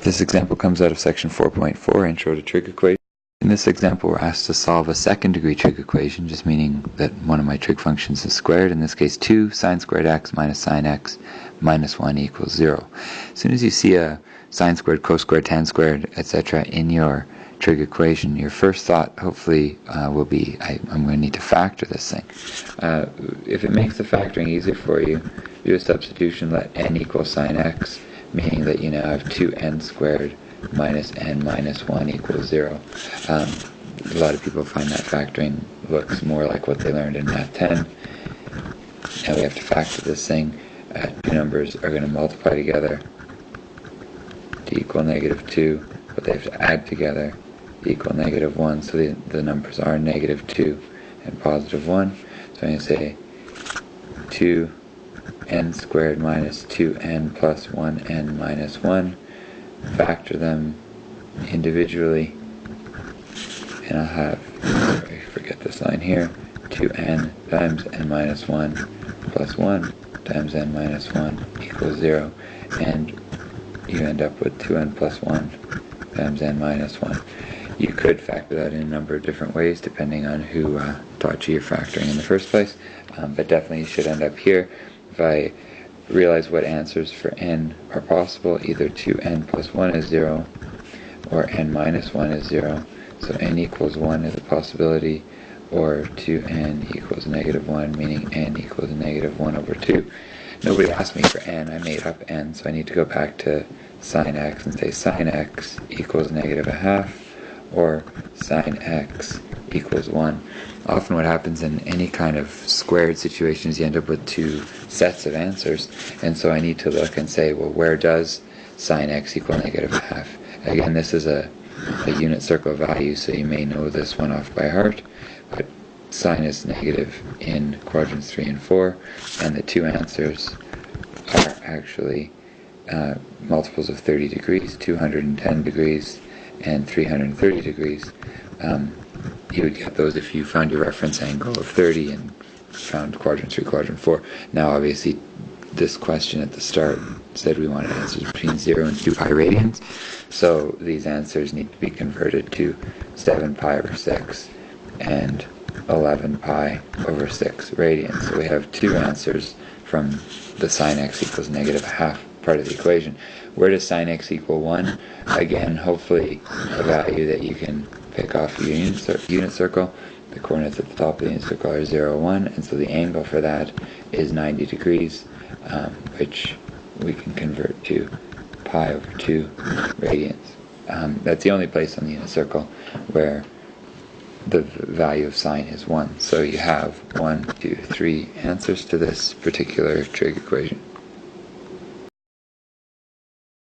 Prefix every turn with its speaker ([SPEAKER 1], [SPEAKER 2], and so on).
[SPEAKER 1] This example comes out of section 4.4, Intro to Trig Equations. In this example, we're asked to solve a second-degree trig equation, just meaning that one of my trig functions is squared. In this case, 2 sine squared x minus sine x minus 1 equals 0. As soon as you see a sine squared, cos squared, tan squared, etc. in your trig equation, your first thought, hopefully, will be, I'm going to need to factor this thing. If it makes the factoring easier for you, do a substitution, let n equal sine x, meaning that you now have 2n squared minus n minus 1 equals 0. A lot of people find that factoring looks more like what they learned in Math 10. Now we have to factor this thing. Two numbers are going to multiply together to equal negative 2, but they have to add together to equal negative 1, so the numbers are negative 2 and positive 1. So I'm going to say 2n squared minus 2n plus 1n minus 1. Factor them individually, and I'll have, forget this line here, 2n times n minus 1 plus 1 times n minus 1 equals 0, and you end up with 2n plus 1 times n minus 1. You could factor that in a number of different ways depending on who taught you your factoring in the first place, but definitely you should end up here. If I realize what answers for n are possible, either 2n plus 1 is 0 or n minus 1 is 0, so n equals 1 is a possibility, or 2n equals negative 1, meaning n equals negative 1 over 2. Nobody asked me for n, I made up n, so I need to go back to sine x and say sine x equals negative a half, or sine x equals 1. Often what happens in any kind of squared situation is you end up with two sets of answers, and so I need to look and say, well, where does sine x equal negative a half? Again, this is a unit circle value, so you may know this one off by heart, but sine is negative in quadrants 3 and 4, and the two answers are actually multiples of 30 degrees, 210 degrees and 330 degrees. You would get those if you found your reference angle of 30 and found quadrant 3, quadrant 4. Now obviously this question at the start said we wanted answers between 0 and 2 pi radians, so these answers need to be converted to 7 pi over 6 and 11 pi over 6 radians. So we have two answers from the sine x equals negative a half part of the equation. Where does sine x equal 1? Again, hopefully a value that you can pick off your unit circle. The coordinates at the top of the unit circle are 0, 1, and so the angle for that is 90 degrees, which we can convert to pi over 2 radians. That's the only place on the unit circle where the value of sine is 1. So you have 1, 2, 3 answers to this particular trig equation.